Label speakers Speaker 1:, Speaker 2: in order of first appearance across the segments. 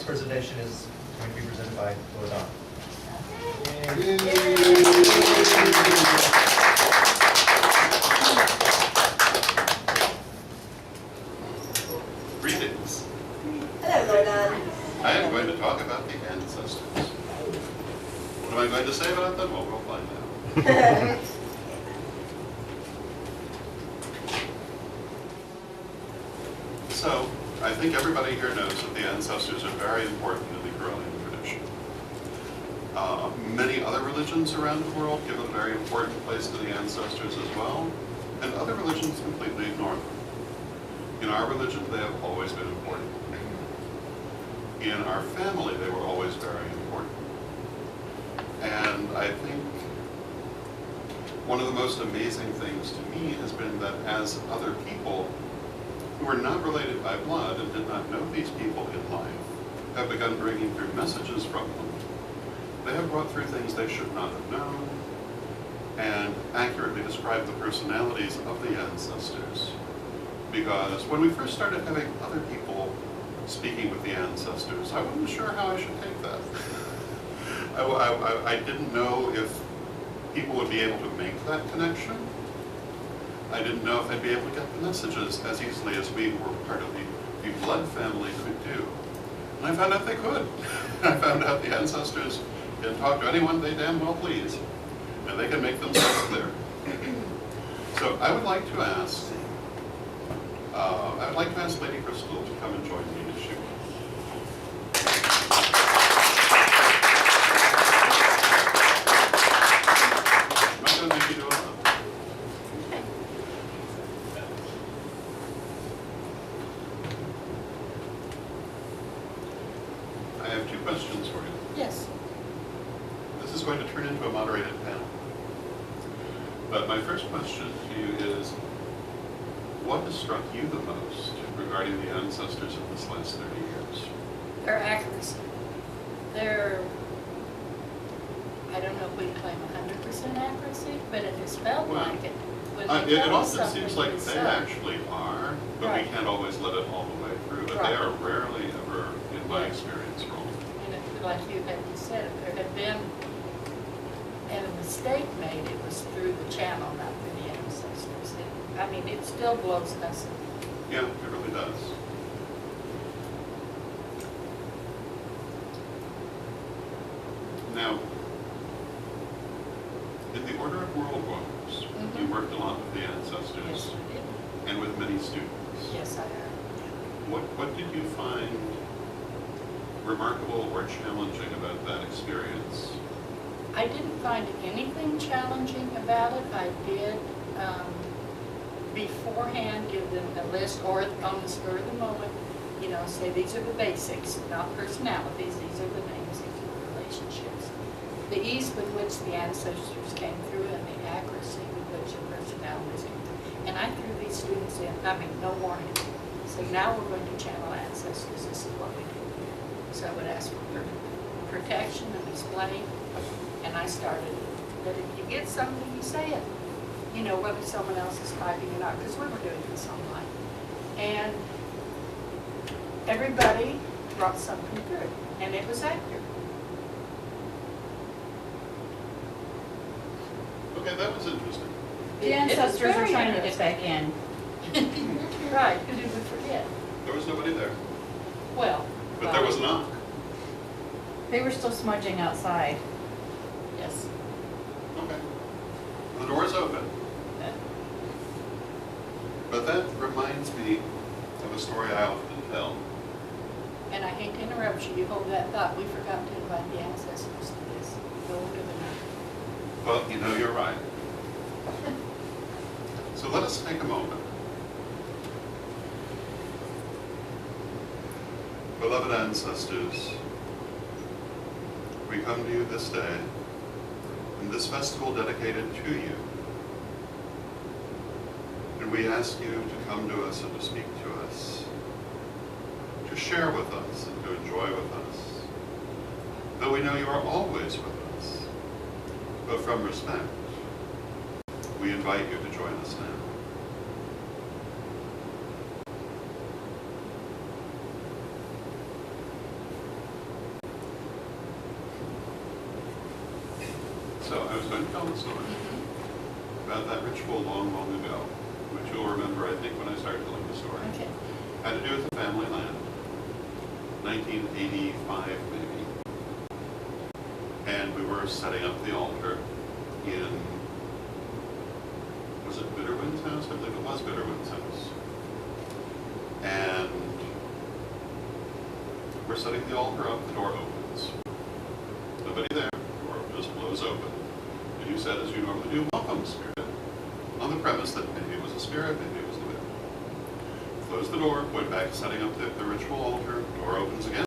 Speaker 1: next presentation is going to be presented by Logan.
Speaker 2: Greetings.
Speaker 3: Hello, Logan.
Speaker 2: I am going to talk about the ancestors. What am I going to say about them? Well, we'll find out. So, I think everybody here knows that the ancestors are very important in the Correllian tradition. Many other religions around the world give a very important place to the ancestors as well, and other religions completely ignore them. In our religion, they have always been important. In our family, they were always very important. And I think one of the most amazing things to me has been that as other people who were not related by blood and did not know these people in life have begun bringing through messages from them, they have brought through things they should not have known and accurately described the personalities of the ancestors. Because when we first started having other people speaking with the ancestors, I wasn't sure how I should take that. I didn't know if people would be able to make that connection. I didn't know if they'd be able to get the messages as easily as we were part of the blood family could do. And I found out they could. I found out the ancestors can talk to anyone they damn well please, and they can make themselves clear. So I would like to ask Lady Krystel to come and join me as she will. I'm not going to make you do it. I have two questions for you.
Speaker 3: Yes.
Speaker 2: This is going to turn into a moderated panel. But my first question to you is, what has struck you the most regarding the ancestors of this last 30 years?
Speaker 3: Their accuracy. Their, I don't know if we claim 100% accuracy, but it has felt like it. When they
Speaker 2: It
Speaker 3: tell us
Speaker 2: often
Speaker 3: something,
Speaker 2: seems like
Speaker 3: it's
Speaker 2: they
Speaker 3: so.
Speaker 2: actually are, but
Speaker 3: Right.
Speaker 2: we can't always let it all the way through. But
Speaker 3: Right.
Speaker 2: they are rarely ever, in my
Speaker 3: Yeah.
Speaker 2: experience, wrong.
Speaker 3: And it, like you had said, if there had been a mistake made, it was through the channel, not through the ancestors. I mean, it still blows us.
Speaker 2: Yeah, it really does. Now, in the Order of World Wonders, you worked a lot with the ancestors
Speaker 3: Yes, we did.
Speaker 2: and with many students.
Speaker 3: Yes, I have.
Speaker 2: What did you find remarkable or challenging about that experience?
Speaker 3: I didn't find anything challenging about it. I did beforehand give them a list, or on the spur of the moment, you know, say these are the basics, not personalities, these are the names, these are the relationships. The ease with which the ancestors came through and the accuracy with which the personalities came through. And I threw these students in, I mean, no warning. So now we're going to channel ancestors, this is what we do. So I would ask for protection and explain, and I started, that if you get something, you say it. You know, whether someone else is typing or not, because we were doing this online. And everybody brought something through, and it was accurate.
Speaker 2: Okay, that was interesting.
Speaker 4: The ancestors are trying to get back in.
Speaker 3: Right, who did we forget?
Speaker 2: There was nobody there,
Speaker 3: Well.
Speaker 2: but there was a knock.
Speaker 4: They were still smudging outside.
Speaker 3: Yes.
Speaker 2: Okay. The door's open. But that reminds me of a story I often tell.
Speaker 3: And I hate to interrupt you, you hold that thought, we forgot to invite the ancestors to this. Go into the night.
Speaker 2: Well, you know, you're right. So let us take a moment. Beloved ancestors, we come to you this day in this festival dedicated to you. And we ask you to come to us and to speak to us, to share with us and to enjoy with us. Though we know you are always with us, but from respect, we invite you to join us now. I was going to tell the story about that ritual long, long ago, which you'll remember, I think, when I started telling the story.
Speaker 3: Okay.
Speaker 2: Had to do with the family land, 1985 maybe. And we were setting up the altar in, was it Bitterwind's house? I believe it was Bitterwind's house. And we're setting the altar up, the door opens. Nobody there, the door just blows open. And you said, as you normally do, welcome, spirit. On the premise that maybe it was a spirit, maybe it was the wind. Close the door, went back to setting up the ritual altar, door opens again.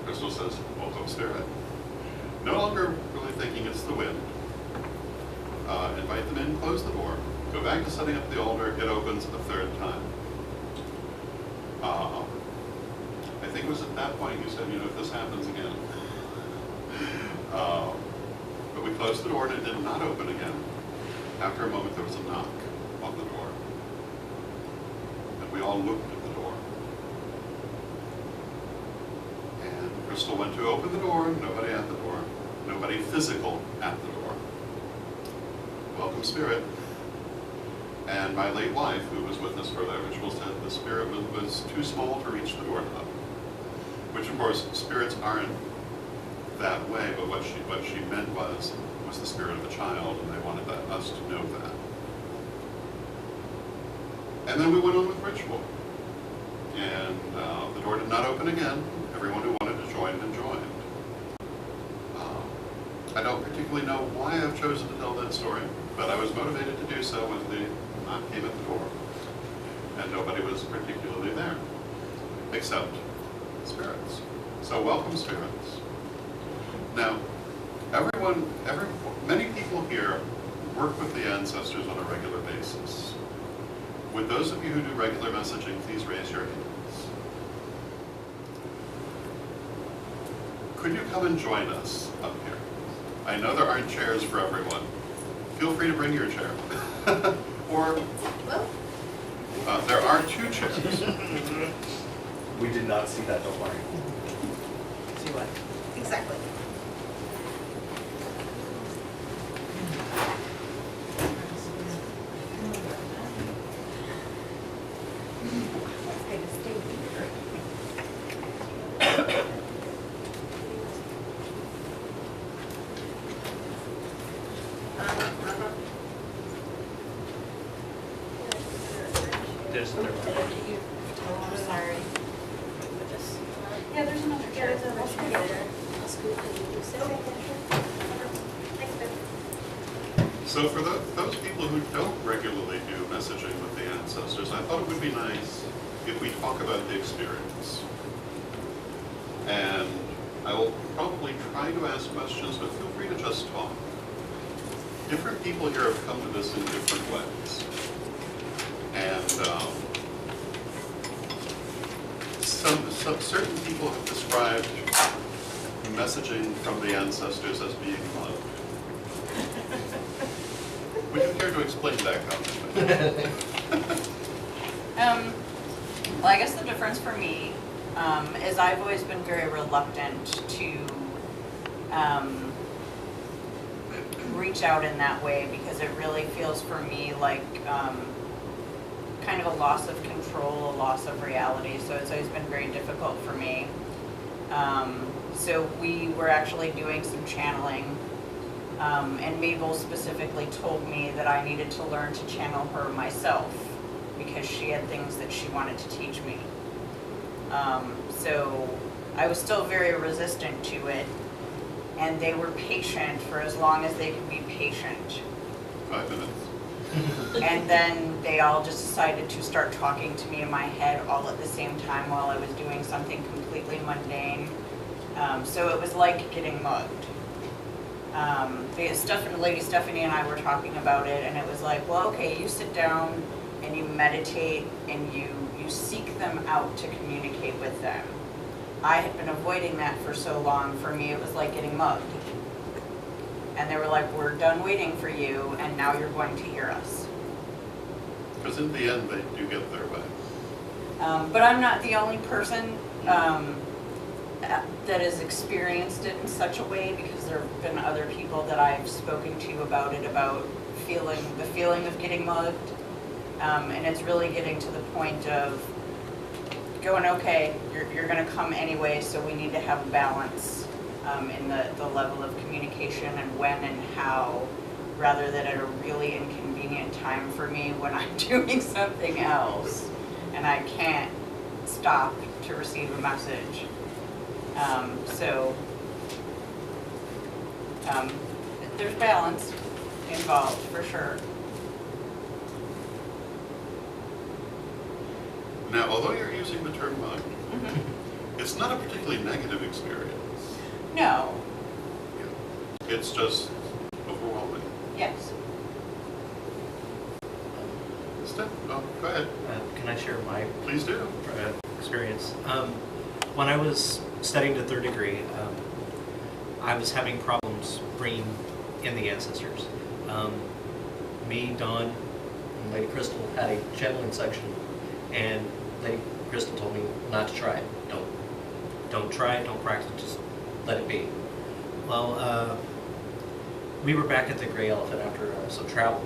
Speaker 2: Krystel says, welcome, spirit. No longer really thinking it's the wind. Invite them in, close the door, go back to setting up the altar, it opens a third time. I think it was at that point you said, if this happens again. But we closed the door and it did not open again. After a moment there was a knock on the door. And we all looked at the door. And Krystel went to open the door, nobody at the door. Nobody physical at the door. Welcome, spirit. And my late wife, who was with us for that ritual, said the spirit was too small to reach the doorknob. Which, of course, spirits aren't that way, but what she meant was the spirit of a child, and they wanted us to know that. And then we went on with ritual. And the door did not open again. Everyone who wanted to join had joined. I don't particularly know why I've chosen to tell that story, but I was motivated to do so when the knock came at the door. And nobody was particularly there, except spirits. So welcome, spirits. Now, many people here work with the ancestors on a regular basis. Would those of you who do regular messaging please raise your hands? Could you come and join us up here? I know there aren't chairs for everyone. Feel free to bring your chair. Or, there are 2 chairs.
Speaker 1: We did not see that, don't worry.
Speaker 5: See what?
Speaker 6: Exactly.
Speaker 1: There's another one.
Speaker 6: Oh, I'm sorry.
Speaker 4: Yeah, there's another chair.
Speaker 2: So for those people who don't regularly do messaging with the ancestors, I thought it would be nice if we talk about the experience. And I will probably try to ask questions, but feel free to just talk. Different people here have come to this in different ways. And some certain people have described messaging from the ancestors as being loved. Would you care to explain that comment?
Speaker 5: Well, I guess the difference for me is I've always been very reluctant to reach out in that way because it really feels for me like kind of a loss of control, a loss of reality. So it's always been very difficult for me. So we were actually doing some channeling. And Mabel specifically told me that I needed to learn to channel her myself because she had things that she wanted to teach me. So I was still very resistant to it, and they were patient for as long as they could be patient.
Speaker 2: 5 minutes.
Speaker 5: And then they all just decided to start talking to me in my head all at the same time while I was doing something completely mundane. So it was like getting mugged. Lady Stephanie and I were talking about it, and it was like, well, okay, you sit down and you meditate and you seek them out to communicate with them. I had been avoiding that for so long. For me, it was like getting mugged. And they were like, we're done waiting for you, and now you're going to hear us.
Speaker 2: Because in the end, they do get their way.
Speaker 5: But I'm not the only person that has experienced it in such a way, because there have been other people that I've spoken to about it, about the feeling of getting mugged. And it's really getting to the point of going, okay, you're gonna come anyway, so we need to have balance in the level of communication and when and how, rather than at a really inconvenient time for me when I'm doing something else and I can't stop to receive a message. There's balance involved for sure.
Speaker 2: Now, although you're using the term mug, it's not a particularly negative experience.
Speaker 5: No,
Speaker 2: It's just overwhelming.
Speaker 5: yes.
Speaker 2: Steph, oh, go ahead.
Speaker 7: Can I share my
Speaker 2: Please do.
Speaker 7: experience? When I was studying to third degree, I was having problems bringing in the ancestors. Me, Dawn, and Lady Krystel had a channeling section, and Lady Krystel told me not to try it. Don't try it, don't practice it, just let it be. Well, we were back at the Gray Elephant after some travel,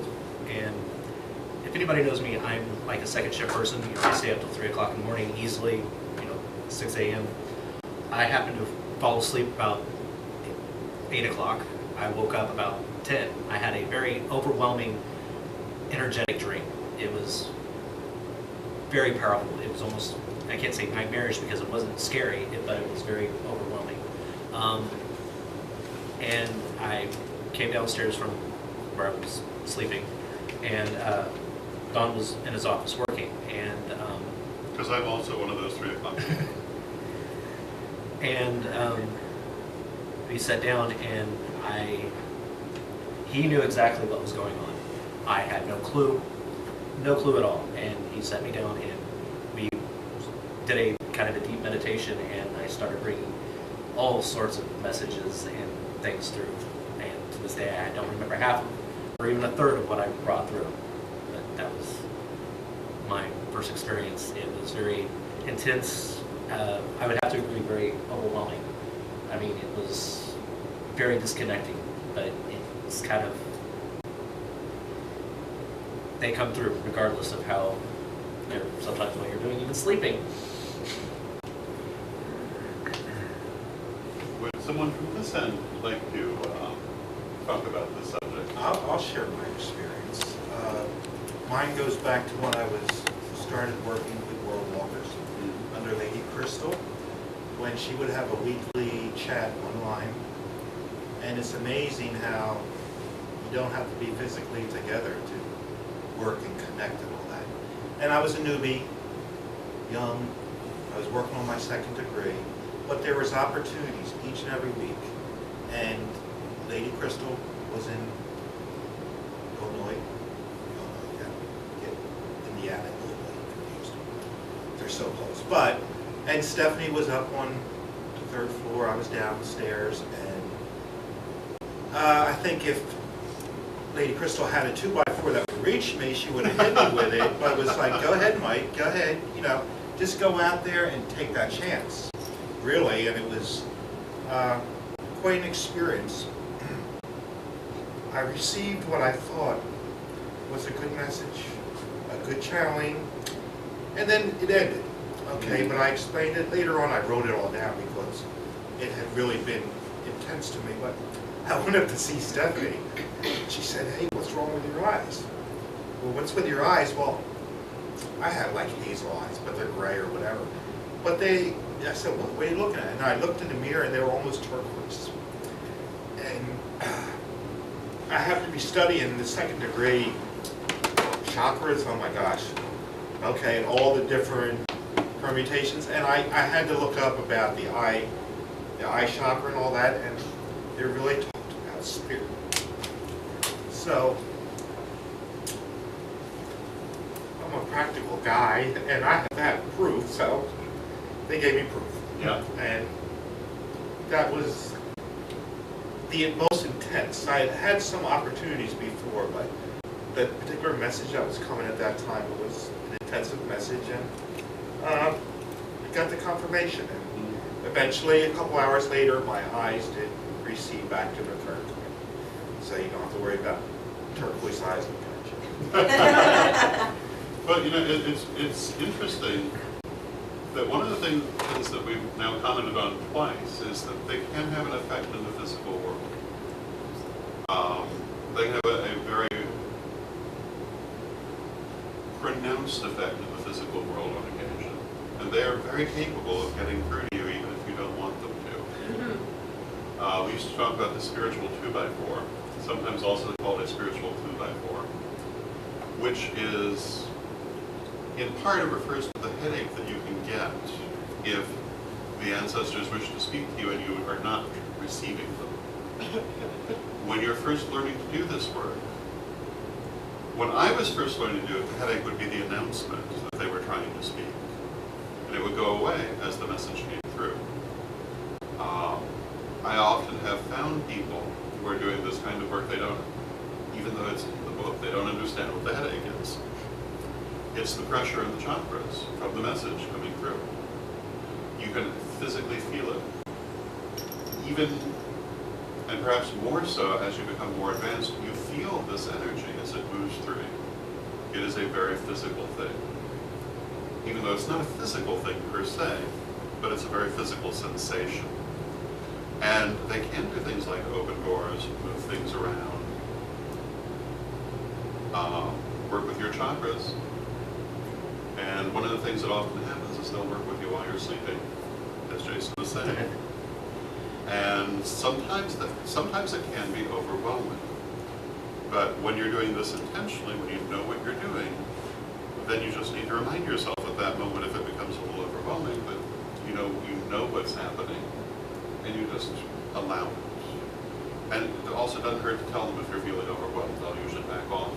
Speaker 7: and if anybody knows me, I'm like a second shift person. I stay up till 3 o'clock in the morning easily, 6 a.m. I happened to fall asleep about 8 o'clock. I woke up about 10. I had a very overwhelming, energetic dream. It was very powerful. It was almost, I can't say nightmarish because it wasn't scary, but it was very overwhelming. And I came downstairs from where I was sleeping, and Don was in his office working, and
Speaker 2: Because I'm also one of those 3 o'clock.
Speaker 7: and we sat down, and he knew exactly what was going on. I had no clue at all. And he sat me down, and we did a kind of a deep meditation, and I started bringing all sorts of messages and things through. And to this day, I don't remember half of, or even a third of what I brought through. But that was my first experience. It was very intense. I would have to agree, very overwhelming. I mean, it was very disconnecting, but it's kind of, they come through regardless of how they're, sometimes while you're doing even sleeping.
Speaker 2: Would someone from this end like to talk about this subject?
Speaker 8: I'll share my experience. Mine goes back to when I started working with World Walkers under Lady Krystel, when she would have a weekly chat online. And it's amazing how you don't have to be physically together to work and connect and all that. And I was a newbie, young. I was working on my second degree, but there was opportunities each and every week. And Lady Krystel was in Illinois, Indiana, confused. They're so close. And Stephanie was up on the third floor. I was downstairs, and I think if Lady Krystel had a 2x4 that would reach me, she would have hit me with it. But it was like, go ahead, Mike, go ahead. Just go out there and take that chance, really. And it was quite an experience. I received what I thought was a good message, a good channeling, and then it ended. Okay, but I explained it later on. I wrote it all down because it had really been intense to me. But I went up to see Stephanie. She said, "Hey, what's wrong with your eyes?" Well, what's with your eyes? Well, I have like hazel eyes, but they're gray or whatever. But I said, "What are you looking at?" And I looked in the mirror, and they were almost turquoise. And I happened to be studying the second degree chakras. Oh my gosh. Okay, and all the different permutations. And I had to look up about the eye chakra and all that, and they really talked about spirit. So I'm a practical guy, and I have to have proof, so they gave me proof.
Speaker 2: Yeah.
Speaker 8: And that was the most intense. I had had some opportunities before, but the particular message that was coming at that time was an intensive message, and I got the confirmation. And eventually, a couple hours later, my eyes did recede back to the third degree. So you don't have to worry about turquoise eyes looking at you.
Speaker 2: But you know, it's interesting that one of the things that we've now commented on twice is that they can have an effect in the physical world. They have a very pronounced effect in the physical world on occasion. And they are very capable of getting through to you even if you don't want them to. We used to talk about the spiritual 2x4, sometimes also called a spiritual 2x4, which is, in part, it refers to the headache that you can get if the ancestors wish to speak to you and you are not receiving them. When you're first learning to do this work, when I was first learning to do it, the headache would be the announcement that they were trying to speak. And it would go away as the message came through. I often have found people who are doing this kind of work, they don't, even though it's in the book, they don't understand what the headache is. It's the pressure in the chakras from the message coming through. You can physically feel it. Even, and perhaps more so as you become more advanced, you feel this energy as it moves through you. It is a very physical thing. Even though it's not a physical thing per se, but it's a very physical sensation. And they can do things like open doors, move things around, work with your chakras. And one of the things that often happens is they'll work with you while you're sleeping, as Jason was saying. And sometimes it can be overwhelming. But when you're doing this intentionally, when you know what you're doing, then you just need to remind yourself at that moment, if it becomes a little overwhelming, that you know what's happening, and you just allow it. And it also doesn't hurt to tell them if you're feeling overwhelmed. They'll usually back off,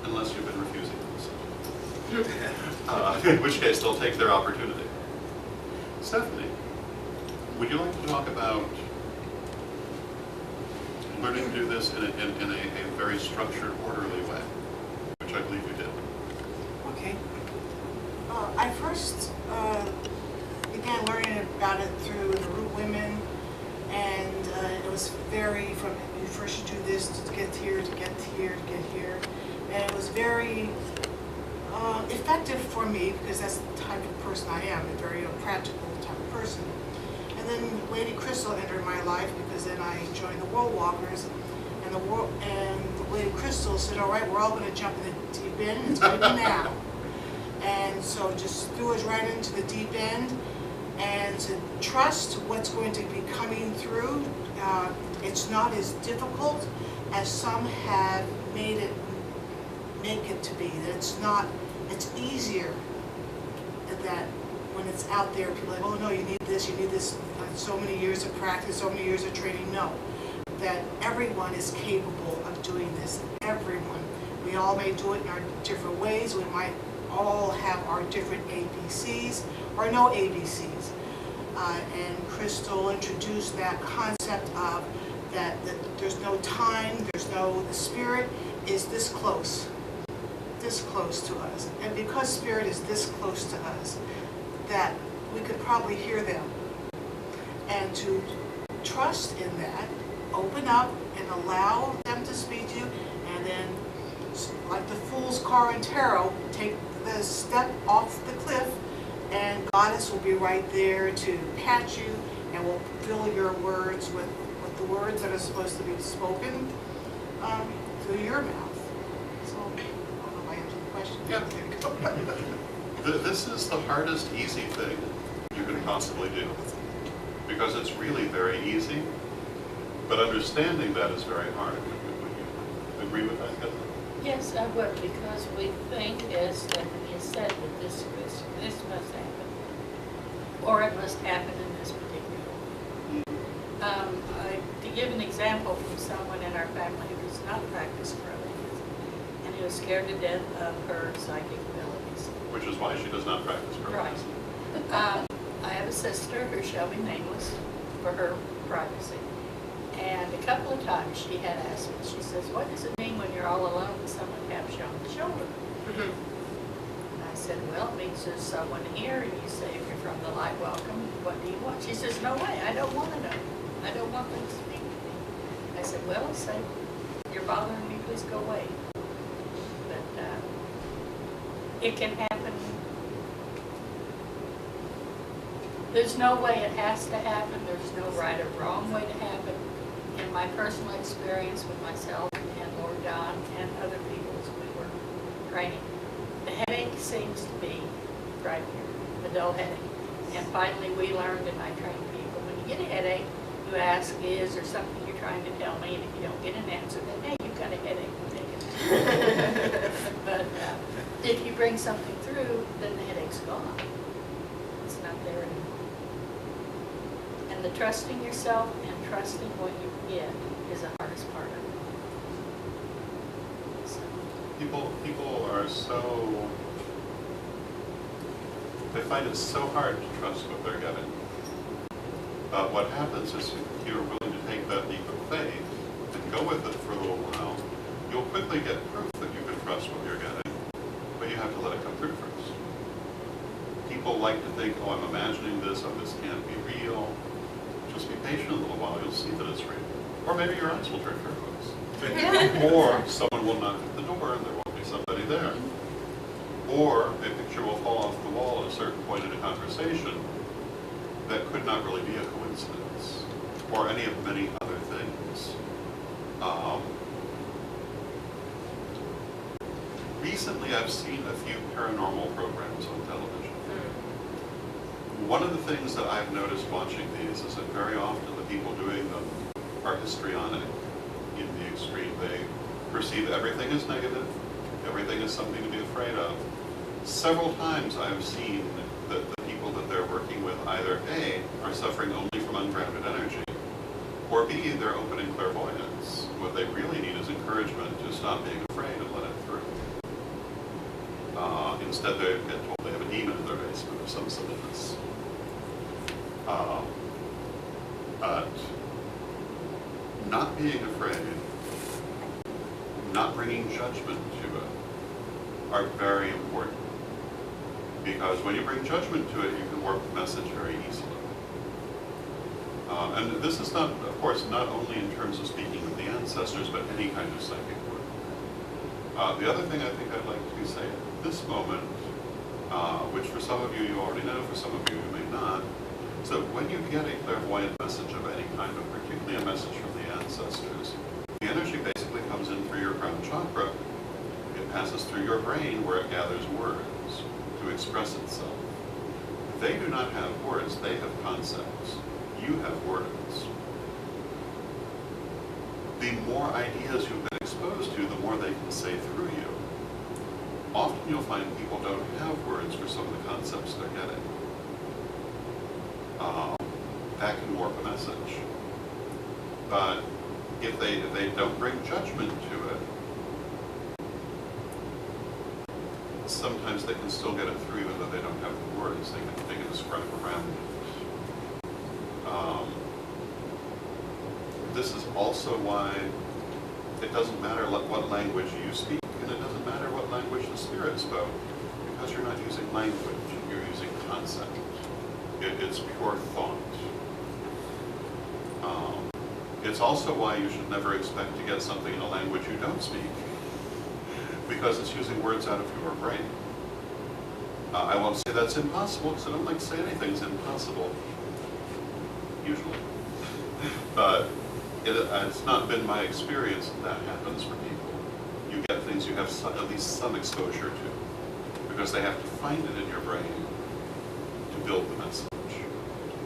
Speaker 2: unless you've been refusing to listen. In which case, they'll take their opportunity. Stephanie, would you like to talk about learning to do this in a very structured, orderly way, which I believe you did?
Speaker 6: Okay. I first began learning about it through the Root Women, and it was very, from you first should do this to get here, to get here, to get here. And it was very effective for me, because that's the type of person I am, a very practical type of person. And then Lady Krystel entered my life, because then I joined the World Walkers, and the Lady Krystel said, all right, we're all going to jump in the deep end, it's going to be now. And so just threw us right into the deep end, and to trust what's going to be coming through. It's not as difficult as some have make it to be. That it's easier that when it's out there, people are like, oh no, you need this, so many years of practice, so many years of training. No, that everyone is capable of doing this, everyone. We all may do it in our different ways. We might all have our different ABCs or no ABCs. And Krystel introduced that concept of that there's no time, the spirit is this close to us. And because spirit is this close to us, that we could probably hear them. And to trust in that, open up and allow them to speak to you, and then, like the Fool's Car in tarot, take the step off the cliff, and Goddess will be right there to pat you, and will fill your words with the words that are supposed to be spoken through your mouth. So, I don't know if I answered the question.
Speaker 2: Yeah. This is the hardest easy thing you can possibly do, because it's really very easy, but understanding that is very hard. Would you agree with that, Heather?
Speaker 3: Yes, I would, because we think, as Stephanie has said, that this must happen, or it must happen in this particular way. To give an example from someone in our family who does not practice growing, and who is scared to death of her psychic abilities.
Speaker 2: Which is why she does not practice growing.
Speaker 3: Right. I have a sister who shall be nameless for her privacy. And a couple of times she had asked me, she says, what does it mean when you're all alone and someone taps you on the shoulder? And I said, well, it means there's someone here, and you say, if you're from the light, welcome, what do you want? She says, no way, I don't want to know. I don't want them to speak I said, well, I said, you're bothering me, please go away. But it can happen. There's no way it has to happen. There's no right or wrong way to happen. In my personal experience with myself and Lord Don and other people as we were training, the headache seems to be right here, the dull headache. And finally, we learned, and I trained people, when you get a headache, you ask, is there something you're trying to tell me? And if you don't get an answer, then, hey, you've got a headache. But if you bring something through, then the headache's gone. It's not there anymore. And the trusting yourself and trusting what you get is the hardest part of it. So.
Speaker 2: People are so, they find it so hard to trust what they're getting. What happens is if you're willing to take that leap of faith and go with it for a little while, you'll quickly get proof that you can trust what you're getting, but you have to let it come through first. People like to think, oh, I'm imagining this, oh, this can't be real. Just be patient a little while, you'll see that it's real. Or maybe your eyes will turn turquoise. Or someone will knock at the door and there won't be somebody there. Or a picture will fall off the wall at a certain point in a conversation that could not really be a coincidence, or any of many other things. Recently, I've seen a few paranormal programs on television. One of the things that I've noticed watching these is that very often the people doing them are histrionic in the extreme. They perceive everything as negative, everything is something to be afraid of. Several times I've seen that the people that they're working with either A, are suffering only from ungrounded energy, or B, they're opening clairvoyance. What they really need is encouragement to stop being afraid and let it through. Instead they get told they have a demon in their basement or some silliness. But not being afraid, not bringing judgment to it, are very important. Because when you bring judgment to it, you can warp the message very easily. And this is not, of course, not only in terms of speaking with the ancestors, but any kind of psychic work. The other thing I think I'd like to say at this moment, which for some of you already know, for some of you may not, is that when you get a clairvoyant message of any kind, but particularly a message from the ancestors, the energy basically comes in through your crown chakra. It passes through your brain where it gathers words to express itself. They do not have words, they have concepts. You have words. The more ideas you've been exposed to, the more they can say through you. Often you'll find people don't have words for some of the concepts they're getting. That can warp a message. But if they don't bring judgment to it, sometimes they can still get it through even though they don't have the words. They can describe around it. This is also why it doesn't matter what language you speak, and it doesn't matter what language the spirit spoke, because you're not using language, you're using concept. It's pure thought. It's also why you should never expect to get something in a language you don't speak, because it's using words out of your brain. I won't say that's impossible, because I don't like to say anything's impossible, usually. But it's not been my experience that happens for people. You get things you have at least some exposure to, because they have to find it in your brain to build the message.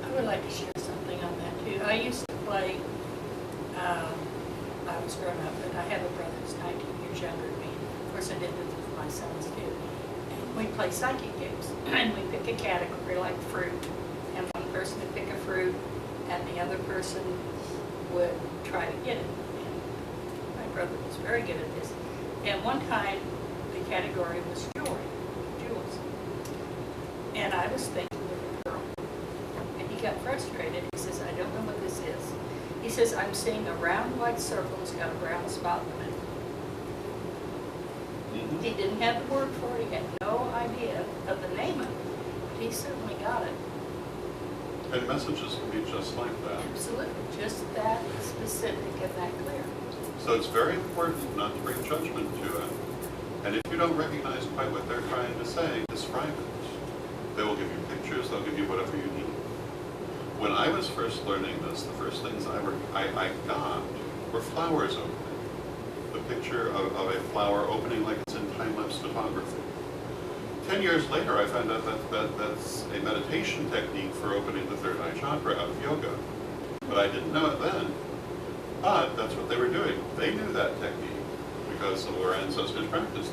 Speaker 3: I would like to share something on that too. I used to play, I was grown up, but I have a brother who's 19 years younger than me. Of course, I did this with my sons too. And we play psychic games, and we pick a category like fruit, and one person would pick a fruit, and the other person would try to get it. And my brother was very good at this. And one time, the category was jewelry, jewels. And I was thinking of a girl. And he got frustrated. He says, I don't know what this is. He says, I'm seeing a round white circle. It's got a brown spot in the middle. He didn't have the word for it. He had no idea of the name of it. But he certainly got it.
Speaker 2: And messages can be just like that.
Speaker 3: Absolutely, just that specific and that clear.
Speaker 2: So it's very important not to bring judgment to it. And if you don't recognize quite what they're trying to say, describe it. They will give you pictures, they'll give you whatever you need. When I was first learning this, the first things I got were flowers opening. The picture of a flower opening like it's in time-lapse photography. 10 years later, I found out that that's a meditation technique for opening the third eye chakra out of yoga. But I didn't know it then. But that's what they were doing. They knew that technique because our ancestors practiced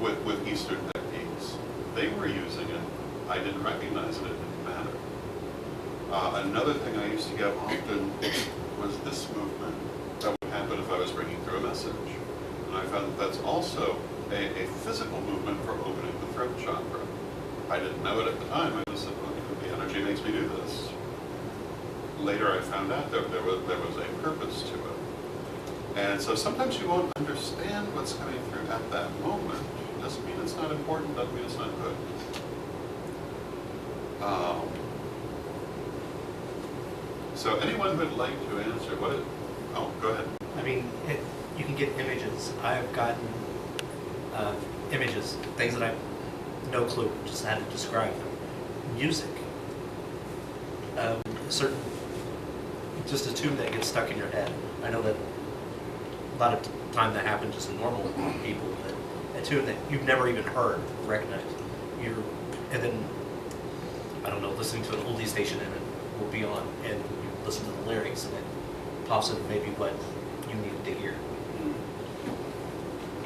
Speaker 2: with Eastern techniques. They were using it. I didn't recognize it. It didn't matter. Another thing I used to get often was this movement that would happen if I was bringing through a message. And I found that that's also a physical movement for opening the throat chakra. I didn't know it at the time. I just said, well, the energy makes me do this. Later I found out that there was a purpose to it. And so sometimes you won't understand what's coming through at that moment. Doesn't mean it's not important, doesn't mean it's not good. So anyone who would like to answer, go ahead.
Speaker 7: I mean, you can get images. I've gotten images, things that I have no clue, just how to describe them. Music. Just a tune that gets stuck in your head. I know that a lot of time that happens just to normal people, but a tune that you've never even heard, recognized. And then, I don't know, listening to an oldie station and it will be on, and you listen to the lyrics and it pops up maybe what you needed to hear.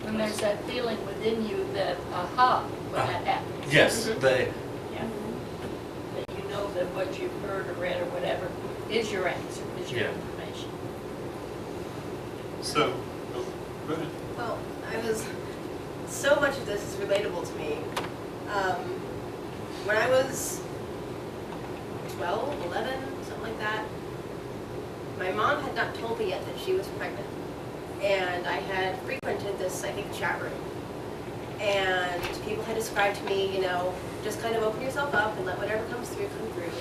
Speaker 3: When there's that feeling within you that, aha, when that happens.
Speaker 7: Yes,
Speaker 3: Yeah. That you know that what you've heard or read or whatever is your answer, is your information.
Speaker 2: So, go ahead.
Speaker 9: Well, so much of this is relatable to me. When I was 12, 11, something like that, my mom had not told me yet that she was pregnant. And I had frequented this psychic chat room. And people had described to me, just kind of open yourself up and let whatever comes through come through.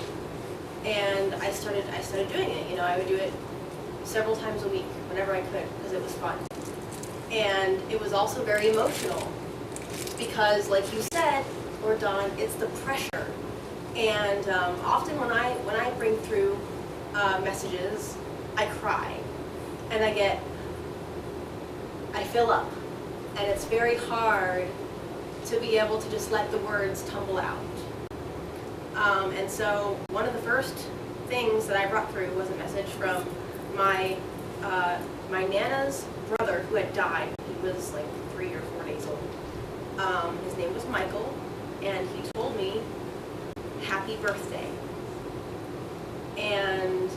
Speaker 9: And I started doing it. I would do it several times a week, whenever I could, because it was fun. And it was also very emotional, because like you said, or Dawn, it's the pressure. And often when I bring through messages, I cry, and I fill up, and it's very hard to be able to just let the words tumble out. And so one of the first things that I brought through was a message from my Nana's brother who had died. He was like 3 or 4 days old. His name was Michael, and he told me, "Happy birthday." And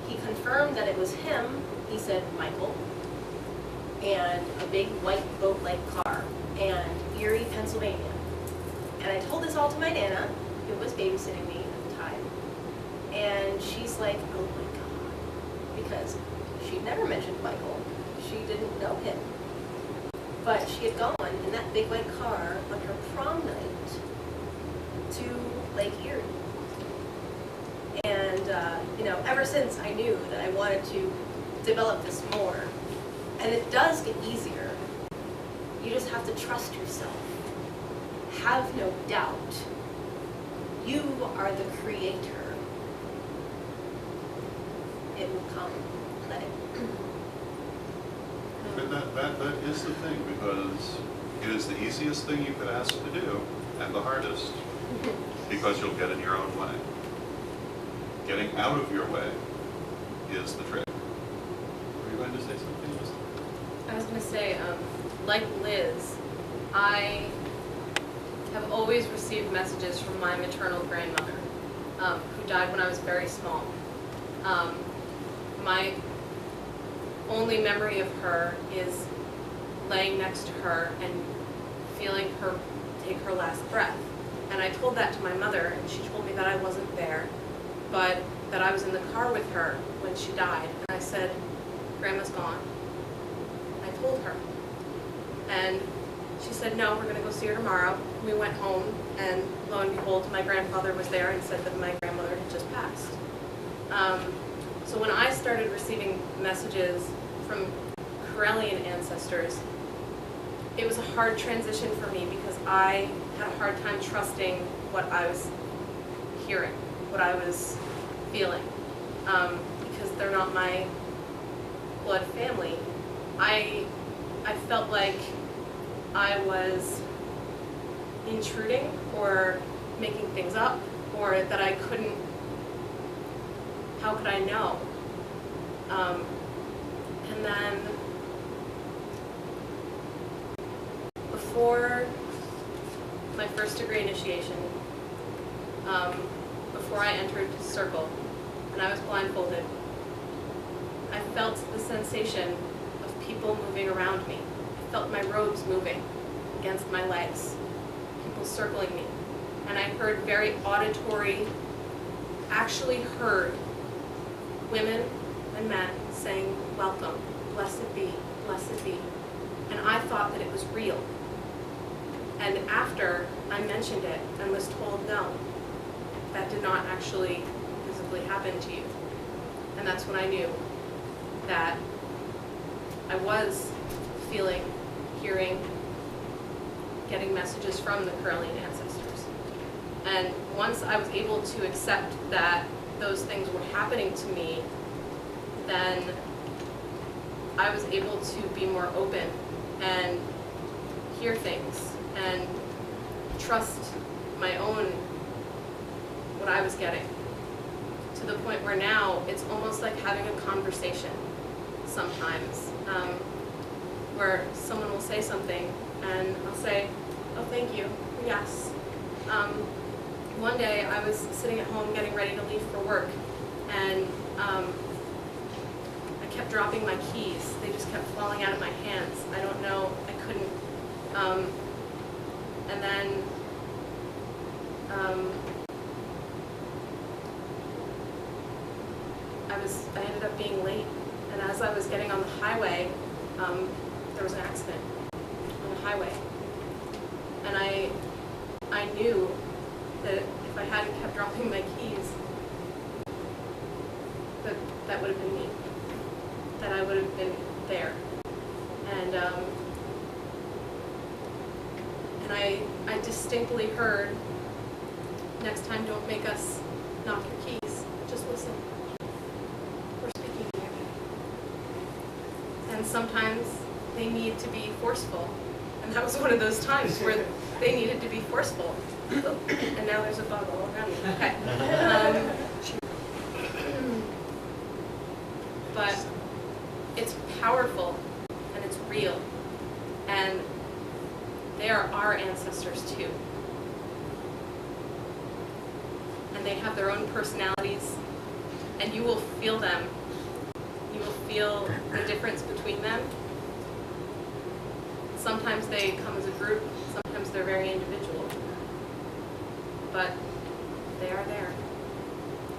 Speaker 9: he confirmed that it was him. He said, "Michael," and a big white boat-like car, and Erie, Pennsylvania. And I told this all to my Nana, who was babysitting me at the time. And she's like, "Oh my God," because she'd never mentioned Michael. She didn't know him. But she had gone in that big white car on her prom night to Lake Erie. And, ever since I knew that I wanted to develop this more. And it does get easier. You just have to trust yourself. Have no doubt. You are the creator. It will come. Let it.
Speaker 2: But that is the thing, because it is the easiest thing you could ask to do, and the hardest, because you'll get in your own way. Getting out of your way is the trick. Were you going to say something?
Speaker 10: I was going to say, like Liz, I have always received messages from my maternal grandmother, who died when I was very small. My only memory of her is laying next to her and feeling her take her last breath. And I told that to my mother, and she told me that I wasn't there, but that I was in the car with her when she died. And I said, "Grandma's gone." I told her. And she said, no, we're gonna go see her tomorrow. We went home, and lo and behold, my grandfather was there and said that my grandmother had just passed. So when I started receiving messages from Correllian ancestors, it was a hard transition for me because I had a hard time trusting what I was hearing, what I was feeling, because they're not my blood family. I felt like I was intruding or making things up, or that I couldn't, how could I know? And then before my first degree initiation, before I entered Circle, and I was blindfolded, I felt the sensation of people moving around me. I felt my robes moving against my legs, people circling me. And I heard very auditory, actually heard women and men saying, welcome, blessed be, blessed be. And I thought that it was real. And after I mentioned it and was told no, that did not actually physically happen to you. And that's when I knew that I was feeling, hearing, getting messages from the Correllian ancestors. And once I was able to accept that those things were happening to me, then I was able to be more open and hear things and trust my own, what I was getting, to the point where now it's almost like having a conversation sometimes, where someone will say something and I'll say, oh, thank you, yes. One day I was sitting at home getting ready to leave for work, and I kept dropping my keys. They just kept falling out of my hands. I don't know, I couldn't. And then I ended up being late, and as I was getting on the highway, there was an accident on the highway. And I knew that if I hadn't kept dropping my keys, that would have been me, that I would have been there. And I distinctly heard, next time don't make us knock your keys, just listen. We're speaking to you. And sometimes they need to be forceful. And that was one of those times where they needed to be forceful. And now there's a bug all around me. Okay. But it's powerful and it's real. And they are our ancestors too. And they have their own personalities, and you will feel them. You will feel the difference between them. Sometimes they come as a group, sometimes they're very individual. But they are there.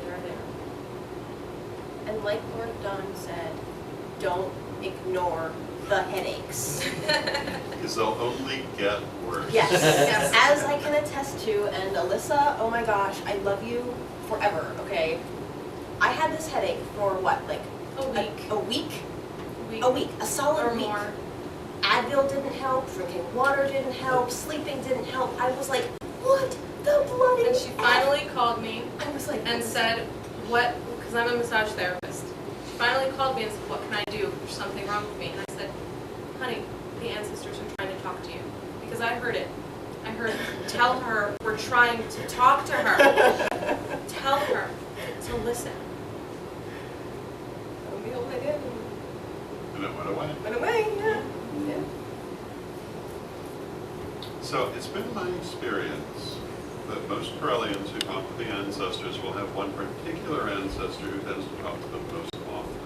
Speaker 10: They are there.
Speaker 9: And like Lord Don said, don't ignore the headaches.
Speaker 2: Because they'll only get worse.
Speaker 9: Yes, yes. As I can attest to, and Alyssa, oh my gosh, I love you forever, okay? I had this headache for what, like
Speaker 10: A week.
Speaker 9: A week?
Speaker 10: week.
Speaker 9: A week, a solid
Speaker 10: Or
Speaker 9: week.
Speaker 10: more.
Speaker 9: Advil didn't help, drinking water didn't help, sleeping didn't help. I was like, what the bloody
Speaker 10: And she finally called me
Speaker 9: I was like,
Speaker 10: and said, what, because I'm a massage therapist. She finally called me and said, what can I do? There's something wrong with me. And I said, honey, the ancestors are trying to talk to you. Because I heard it. I heard, tell her we're trying to talk to her. Tell her to listen. And we all did it.
Speaker 2: And it went away.
Speaker 9: Went away, yeah. Yeah.
Speaker 2: So it's been my experience that most Correllians who talk to the ancestors will have one particular ancestor who tends to talk to them most often.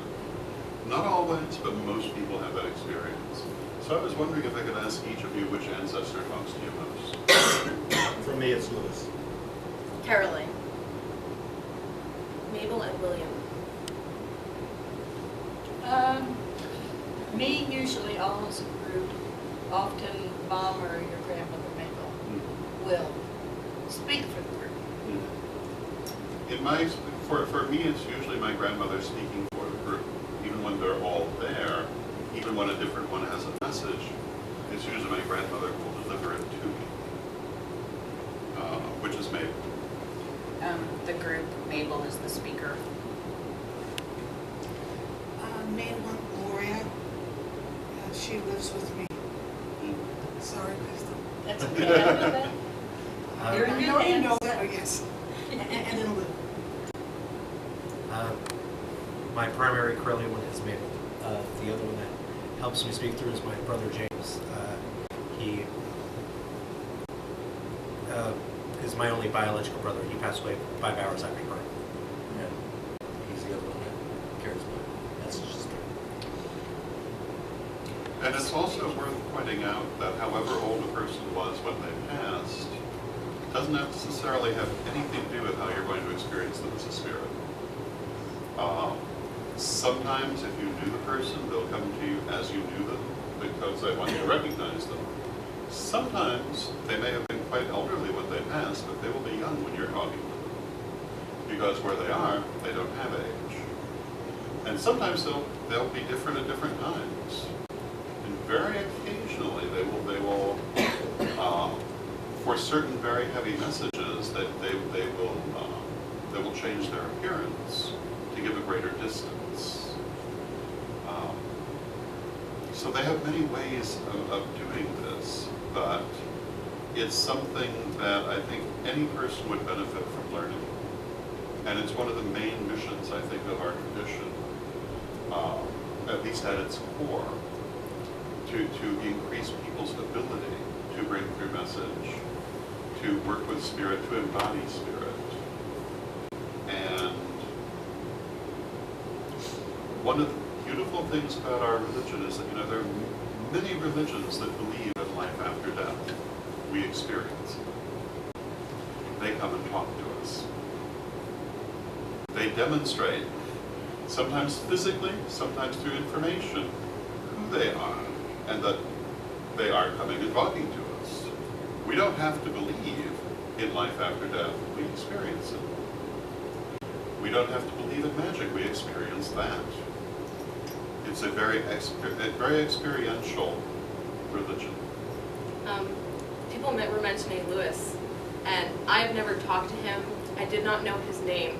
Speaker 2: Not always, but most people have that experience. So I was wondering if I could ask each of you which ancestor talks to you most.
Speaker 8: For me, it's Lewis.
Speaker 9: Caroline.
Speaker 10: Mabel and William.
Speaker 3: Me, usually all as a group. often Mom or your grandmother Mabel will speak for the group.
Speaker 2: In my, for me, it's usually my grandmother speaking for the group. Even when they're all there, even when a different one has a message, it's usually my grandmother who will deliver it to me, which is Mabel.
Speaker 5: The group, Mabel is the speaker.
Speaker 6: Main one, Gloria, she lives with me. Sorry, Krystel.
Speaker 3: That's okay. You're in
Speaker 6: I
Speaker 3: good
Speaker 6: know you know
Speaker 3: hands.
Speaker 6: that, oh, yes. And then Lou.
Speaker 7: My primary Correllian one is Mabel. The other one that helps me speak through is my brother James. He is my only biological brother. He passed away 5 hours after birth. And he's the other one that carries my messages through.
Speaker 2: And it's also worth pointing out that however old a person was when they passed, doesn't necessarily have anything to do with how you're going to experience them as a spirit. Sometimes if you knew the person, they'll come to you as you knew them because they want you to recognize them. Sometimes they may have been quite elderly when they passed, but they will be young when you're talking to them. Because where they are, they don't have age. And sometimes they'll be different at different times. And very occasionally they will for certain very heavy messages that they will change their appearance to give a greater distance. So they have many ways of doing this, but it's something that I think any person would benefit from learning. And it's one of the main missions, I think, of our tradition, at least at its core, to increase people's ability to bring through message, to work with spirit, to embody spirit. And one of the beautiful things about our religion is that, there are many religions that believe in life after death. We experience it. They come and talk to us. They demonstrate, sometimes physically, sometimes through information, who they are, and that they are coming and talking to us. We don't have to believe in life after death, we experience it. We don't have to believe in magic, we experience that. It's a very experiential religion.
Speaker 10: People were mentioning Lewis, and I've never talked to him. I did not know his name,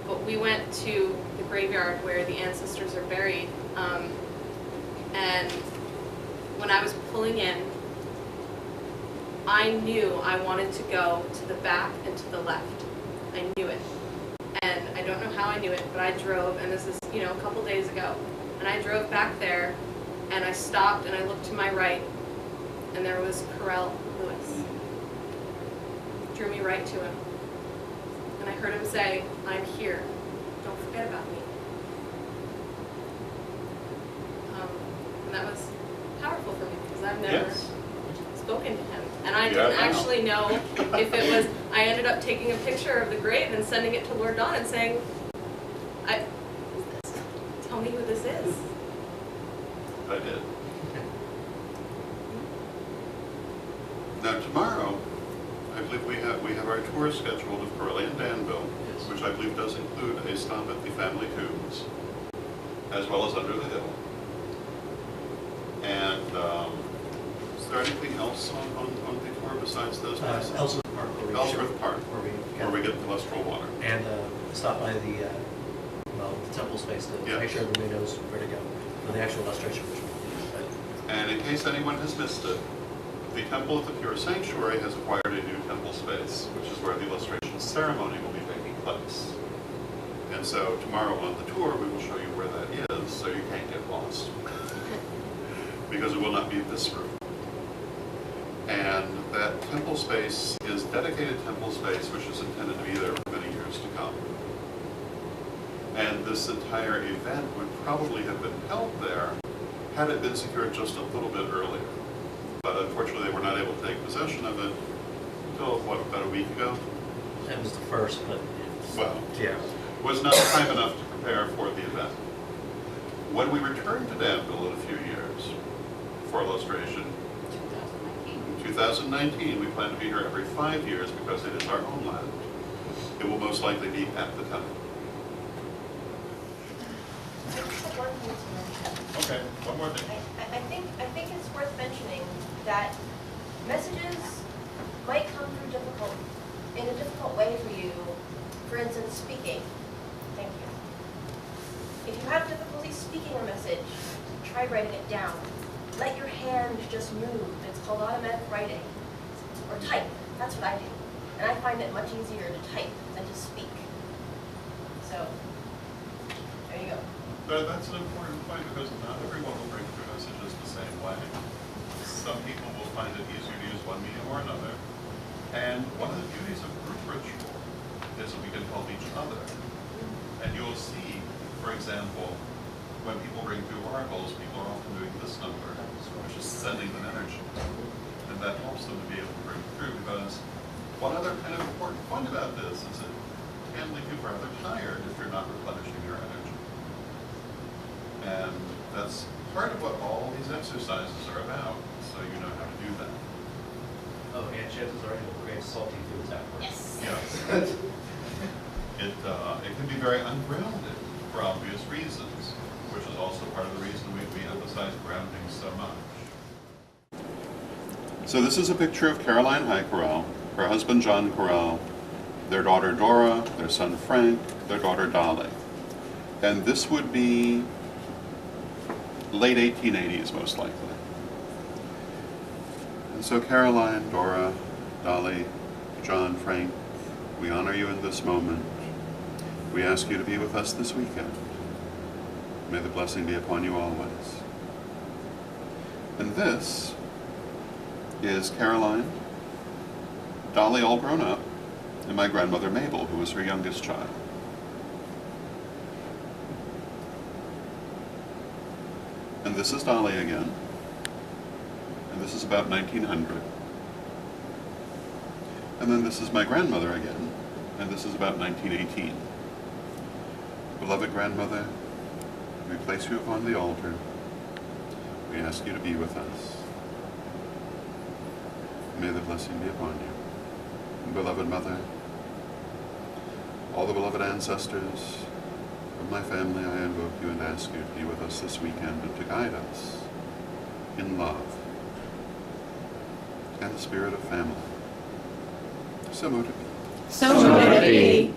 Speaker 10: but we went to the graveyard where the ancestors are buried, and when I was pulling in, I knew I wanted to go to the back and to the left. I knew it. And I don't know how I knew it, but I drove, and this is, a couple days ago, and I drove back there, and I stopped, and I looked to my right, and there was Correll Lewis. Drew me right to him. And I heard him say, "I'm here. Don't forget about me." And that was powerful for me, because I've never spoken to him. And I didn't actually know if it was, I ended up taking a picture of the grave and sending it to Lord Don and saying, who's this? Tell me who this is.
Speaker 2: I did. Now tomorrow, I believe we have our tour scheduled of Correllian Danville, which I believe does include a stop at the family tombs, as well as Under the Hill. And is there anything else on the tour besides those places?
Speaker 7: Ellsworth Park.
Speaker 2: Ellsworth Park,
Speaker 7: Where
Speaker 2: we get the cholesterol water.
Speaker 7: And stop by the temple space to make sure everybody knows where to go for the actual lustration ritual.
Speaker 2: And in case anyone has missed it, the Temple of the Pure Sanctuary has acquired a new temple space, which is where the illustration ceremony will be taking place. And so tomorrow on the tour, we will show you where that is, so you can't get lost. Because it will not be this room. And that temple space is dedicated temple space, which is intended to be there for many years to come. And this entire event would probably have been held there had it been secured just a little bit earlier. But unfortunately, they were not able to take possession of it until, about a week ago?
Speaker 7: That was the first, but
Speaker 2: was not time enough to prepare for the event. When we return to Danville in a few years for illustration, 2019, we plan to be here every 5 years because it is our own land. It will most likely be at the time.
Speaker 9: I just have one thing to mention.
Speaker 2: Okay, one more thing.
Speaker 9: I think it's worth mentioning that messages might come through in a difficult way for you. For instance, speaking. Thank you. If you have difficulty speaking a message, try writing it down. Let your hand just move. It's called automatic writing. Or type. That's what I do. And I find it much easier to type than to speak. So, there you go.
Speaker 2: But that's an important point because not everyone will bring through messages the same way. Some people will find it easier to use one medium or another. And one of the beauties of group ritual is that we can help each other. And you'll see, for example, when people bring through oracles, people are often doing this number, which is sending them energy. And that helps them to be able to bring through because one other kind of important point about this is it can leave you rather tired if you're not replenishing your energy. And that's part of what all these exercises are about, so you know how to do that.
Speaker 1: Oh, and chances are you'll create salty foods afterwards.
Speaker 9: Yes.
Speaker 2: Yes. It can be very ungrounded for obvious reasons, which is also part of the reason we emphasize grounding so much. So this is a picture of Krystel High-Correll, her husband John Correll, their daughter Dora, their son Frank, their daughter Dolly. And this would be late 1880s, most likely. And so Caroline, Dora, Dolly, John, Frank, we honor you in this moment. We ask you to be with us this weekend. May the blessing be upon you always. And this is Caroline, Dolly all grown up, and my grandmother Mabel, who was her youngest child. And this is Dolly again. And this is about 1900. And then this is my grandmother again, and this is about 1918. Beloved grandmother, we place you upon the altar. We ask you to be with us. May the blessing be upon you. And beloved mother, all the beloved ancestors of my family, I invoke you and ask you to be with us this weekend and to guide us in love and the spirit of family. So mote it be.
Speaker 4: So mote it be.